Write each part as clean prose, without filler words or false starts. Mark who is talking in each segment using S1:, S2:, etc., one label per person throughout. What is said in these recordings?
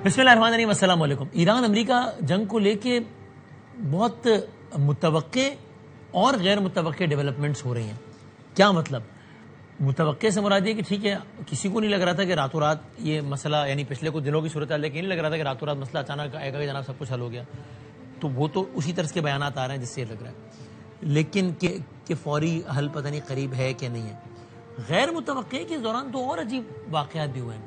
S1: بسم اللہ الرحمن الرحیم، السلام علیکم۔ ایران امریکہ جنگ کو لے کے بہت متوقع اور غیر متوقع ڈیولپمنٹس ہو رہی ہیں۔ کیا مطلب؟ متوقع سے مراد یہ کہ ٹھیک ہے، کسی کو نہیں لگ رہا تھا کہ راتوں رات یہ مسئلہ، یعنی پچھلے کچھ دنوں کی صورتحال دیکھ کے نہیں لگ رہا تھا کہ راتوں رات مسئلہ اچانک آئے گا کہ جناب سب کچھ حل ہو گیا، تو وہ تو اسی طرح کے بیانات آ رہے ہیں جس سے یہ لگ رہا ہے، لیکن کہ فوری حل پتہ نہیں قریب ہے کہ نہیں ہے۔ غیر متوقع کے دوران تو اور عجیب واقعات بھی ہوئے ہیں۔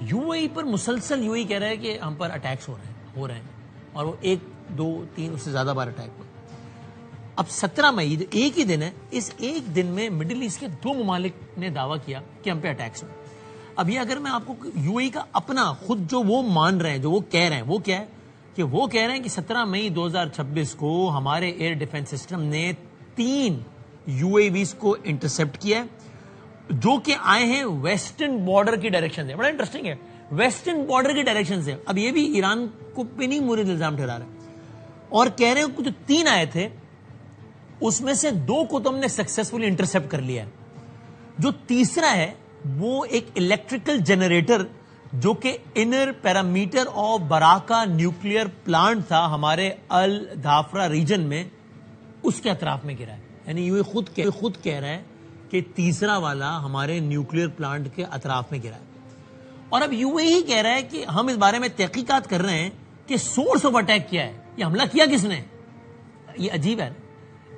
S1: یو اے ای پر مسلسل یو اے ای کہہ رہا ہے کہ ہم پر اٹیکس ہو رہے ہیں اور وہ 1 2 3 اس سے زیادہ بار اٹیک ہوئے۔ اب 17 مئی ایک ہی دن ہے، اس ایک دن میں مڈل ایسٹ کے 2 ممالک نے دعویٰ کیا کہ ہم پہ اٹیکس ہوئے۔ اب یہ اگر میں آپ کو یو اے ای کا اپنا خود جو وہ مان رہے ہیں، جو وہ کہہ رہے ہیں، وہ کیا ہے کہ وہ کہہ رہے ہیں کہ 17 مئی 2026 کو ہمارے ایئر ڈیفنس سسٹم نے 3 یو اے ویز کو انٹرسپٹ کیا ہے جو کہ آئے ہیں ویسٹرن بارڈر کی ڈائریکشن سے۔ بڑا انٹرسٹنگ ہے، ویسٹرن بارڈر کی ڈائریکشن سے۔ اب یہ بھی ایران کو پہ نہیں مورد الزام ٹھہرا رہے ہیں اور کہہ رہے ہیں کہ جو 3 آئے تھے اس میں سے 2 کو تو ہم نے سکسیسفلی انٹرسپٹ کر لیا ہے۔ جو تیسرا ہے وہ ایک الیکٹریکل جنریٹر جو کہ inner parameter of Barakah nuclear plant تھا ہمارے الدھافرا ریجن میں، اس کے اطراف میں گرا ہے۔ یعنی یہ خود کہہ رہا ہے کہ تیسرا والا ہمارے نیوکلیئر پلانٹ کے اطراف میں گرا ہے۔ اور اب یو اے ہی کہہ رہا ہے کہ ہم اس بارے میں تحقیقات کر رہے ہیں کہ سورس آف اٹیک کیا ہے، یہ حملہ کیا کس نے۔ یہ عجیب ہے،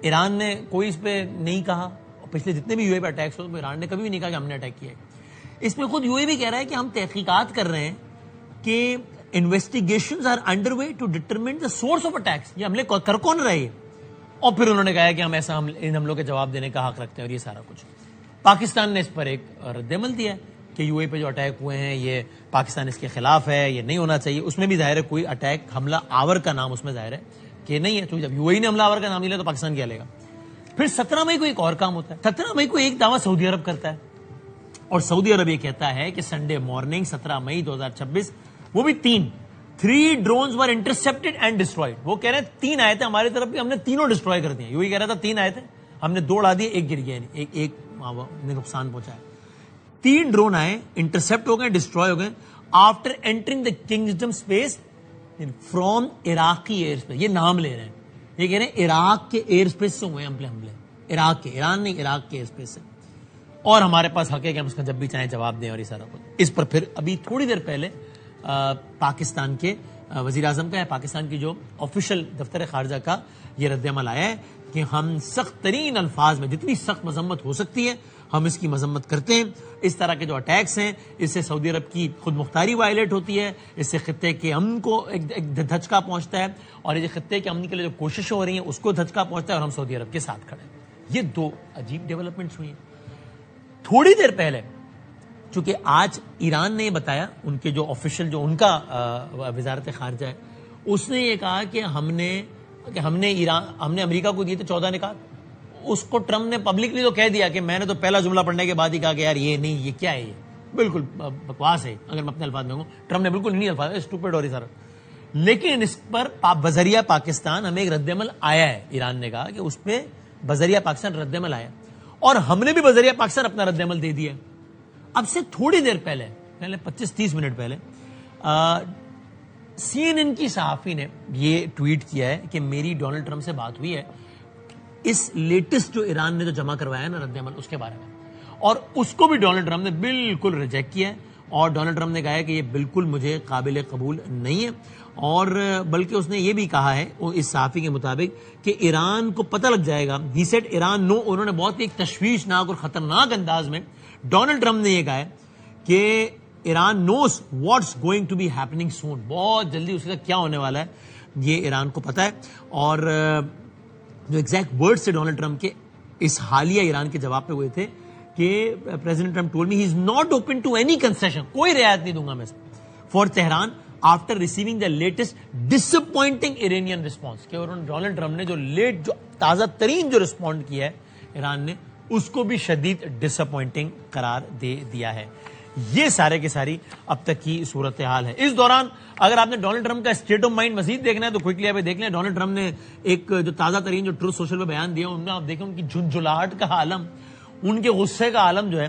S1: ایران نے کوئی اس پہ نہیں کہا، پچھلے جتنے بھی یو اے پہ اٹیکس ہو ایران نے کبھی بھی نہیں کہا کہ ہم نے اٹیک کیا ہے۔ اس میں خود یو اے بھی کہہ رہا ہے کہ ہم تحقیقات کر رہے ہیں کہ investigations are under way to determine the source of attacks, یہ حملے کر کون رہے ہیں۔ اور پھر انہوں نے کہا کہ ہم ایسا ان حملوں کے جواب دینے کا حق رکھتے ہیں اور یہ سارا کچھ۔ پاکستان نے اس پر ایک رد عمل دیا ہے کہ یو اے پہ جو اٹیک ہوئے ہیں یہ پاکستان اس کے خلاف ہے، یہ نہیں ہونا چاہیے۔ اس میں بھی ظاہر ہے کوئی اٹیک حملہ آور کا نام اس میں ظاہر ہے کہ نہیں ہے، تو جب یو اے نے حملہ آور کا نام نہیں لیا تو پاکستان کیا لے گا۔ پھر 17 مئی کو ایک اور کام ہوتا ہے، 17 مئی کو ایک دعویٰ سعودی عرب کرتا ہے اور سعودی عرب یہ کہتا ہے کہ سنڈے مارننگ 17 مئی 2026 وہ بھی 3 ڈرونز ور انٹرسپٹڈ اینڈ ڈسٹرائڈ۔ وہ کہہ رہے ہیں 3 آئے تھے ہماری طرف بھی، ہم نے تینوں ڈسٹروائے کر دیے۔ یہی کہہ رہا تھا 3 آئے تھے، ہم نے 2 اڑا دیے، ایک گر گیا، ایک نے نقصان پہنچایا۔ 3 ڈرون آئے، انٹرسپٹ ہو گئے، ڈسٹروائے ہو گئے after entering the kingdom space from عراقی ایئر اسپیس۔ یہ نام لے رہے ہیں، یہ کہہ رہے ہیں عراق کے ایئر اسپیس سے ہوئے حملے، عراق کے، ایران نہیں، عراق کے ایئر اسپیس سے، اور ہمارے پاس حق ہے کہ ہم اس کا جب بھی چاہیں جواب دیں اور یہ سارا کچھ۔ اس پر پھر ابھی تھوڑی دیر پہلے پاکستان کے وزیر اعظم کا ہے، پاکستان کی جو آفیشیل دفتر خارجہ کا یہ رد عمل آیا ہے کہ ہم سخت ترین الفاظ میں جتنی سخت مذمت ہو سکتی ہے ہم اس کی مذمت کرتے ہیں۔ اس طرح کے جو اٹیکس ہیں اس سے سعودی عرب کی خود مختاری وائلیٹ ہوتی ہے، اس سے خطے کے امن کو ایک دھچکا پہنچتا ہے اور یہ خطے کے امن کے لیے جو کوششیں ہو رہی ہیں اس کو دھچکا پہنچتا ہے اور ہم سعودی عرب کے ساتھ کھڑے ہیں۔ یہ 2 عجیب ڈیولپمنٹس ہوئی ہیں۔ تھوڑی دیر پہلے چونکہ آج ایران نے یہ بتایا، ان کے جو آفیشیل جو ان کا وزارت خارجہ ہے اس نے یہ کہا کہ ہم نے امریکہ کو دیے تھے 14 نکات۔ اس کو ٹرمپ نے پبلکلی تو کہہ دیا کہ میں نے تو پہلا جملہ پڑھنے کے بعد ہی کہا کہ یار یہ نہیں، یہ کیا ہے، یہ بالکل بکواس ہے۔ اگر میں اپنے الفاظ میں کہوں، ٹرمپ نے بالکل نہیں الفاظ اسٹوپڈ اور یہ سارا، لیکن اس پر بذریعہ پاکستان ہمیں ایک رد عمل آیا ہے۔ ایران نے کہا کہ اس پہ بذریعہ پاکستان رد عمل آیا اور ہم نے بھی بذریعہ پاکستان اپنا رد عمل دے دیا۔ اب سے تھوڑی دیر پہلے 25-30 منٹ پہلے سی این این کی صحافی نے یہ ٹویٹ کیا ہے کہ میری ڈونلڈ ٹرمپ سے بات ہوئی ہے اس لیٹسٹ جو ایران نے جو جمع کروایا ہے نا رد عمل، اس کے بارے میں، اور اس کو بھی ڈونلڈ ٹرمپ نے بالکل ریجیکٹ کیا ہے اور ڈونلڈ ٹرمپ نے کہا ہے کہ یہ بالکل مجھے قابل قبول نہیں ہے، اور بلکہ اس نے یہ بھی کہا ہے اس صحافی کے مطابق کہ ایران کو پتہ لگ جائے گا، ہی سیڈ ایران نو۔ انہوں نے بہت ایک تشویشناک اور خطرناک انداز میں ڈونلڈ ٹرمپ نے یہ کہا ہے کہ Iran knows what's going to be happening soon, بہت جلدی اس کا کیا ہونے والا ہے یہ ایران کو پتا ہے۔ اور جو ایگزیکٹ ورڈ سے ڈونلڈ ٹرمپ کے اس حالیہ ایران کے جواب پہ ہوئے تھے کہ president Trump told me he is not open to any concession, کوئی رعایت نہیں دوں گا میں for Tehran after receiving the latest disappointing Iranian response, کہ ڈونلڈ ٹرمپ نے جو تازہ ترین جو رسپونڈ کیا ہے ایران نے اس کو بھی شدید ڈسپوائنٹنگ قرار دے دیا ہے۔ یہ سارے کے ساری اب تک کی صورتحال ہے۔ اس دوران اگر آپ نے ڈونلڈ ٹرمپ کا اسٹیٹ آف مائنڈ مزید دیکھنا ہے تو کوئکلی آپ دیکھ لیں۔ ڈونلڈ ٹرمپ نے ایک جو تازہ ترین جو ٹروتھ سوشل پہ بیان دیا ان میں آپ دیکھیں ان کی جھنجھلاہٹ کا عالم، ان کے غصے کا عالم جو ہے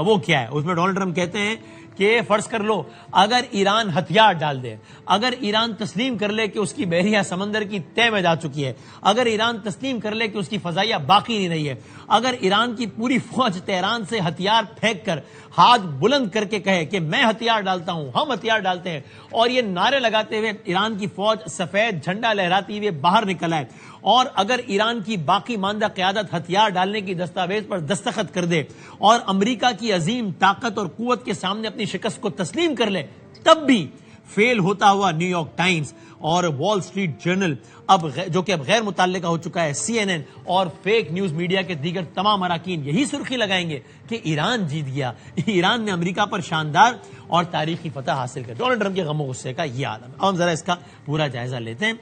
S1: وہ کیا ہے۔ اس میں ڈونلڈ ٹرمپ کہتے ہیں کہ فرض کر لو اگر ایران ہتھیار ڈال دے، اگر ایران تسلیم کر لے کہ اس کی بحریہ سمندر کی تہ میں جا چکی ہے، اگر ایران تسلیم کر لے کہ اس کی فضائیہ باقی نہیں رہی ہے، اگر ایران کی پوری فوج تہران سے ہتھیار پھینک کر ہاتھ بلند کر کے کہے کہ میں ہتھیار ڈالتا ہوں، ہم ہتھیار ڈالتے ہیں، اور یہ نعرے لگاتے ہوئے ایران کی فوج سفید جھنڈا لہراتی ہوئے باہر نکل آئے، اور اگر ایران کی باقی ماندہ قیادت ہتھیار ڈالنے کی دستاویز پر دستخط کر دے اور امریکہ کی عظیم طاقت اور قوت کے سامنے اپنی شکست کو تسلیم کر لے، تب بھی فیل ہوتا ہوا نیو یارک ٹائمز اور وال سٹریٹ جرنل جو کہ اب غیر متعلقہ ہو چکا ہے، CNN اور فیک نیوز میڈیا کے دیگر تمام اراکین یہی سرخی لگائیں گے کہ ایران جیت گیا، ایران نے امریکہ پر شاندار اور تاریخی فتح حاصل کر۔ ڈونلڈ ٹرمپ کے غم و غصے کا یہ عالم ہے۔ اب ہم ذرا اس کا پورا جائزہ لیتے ہیں۔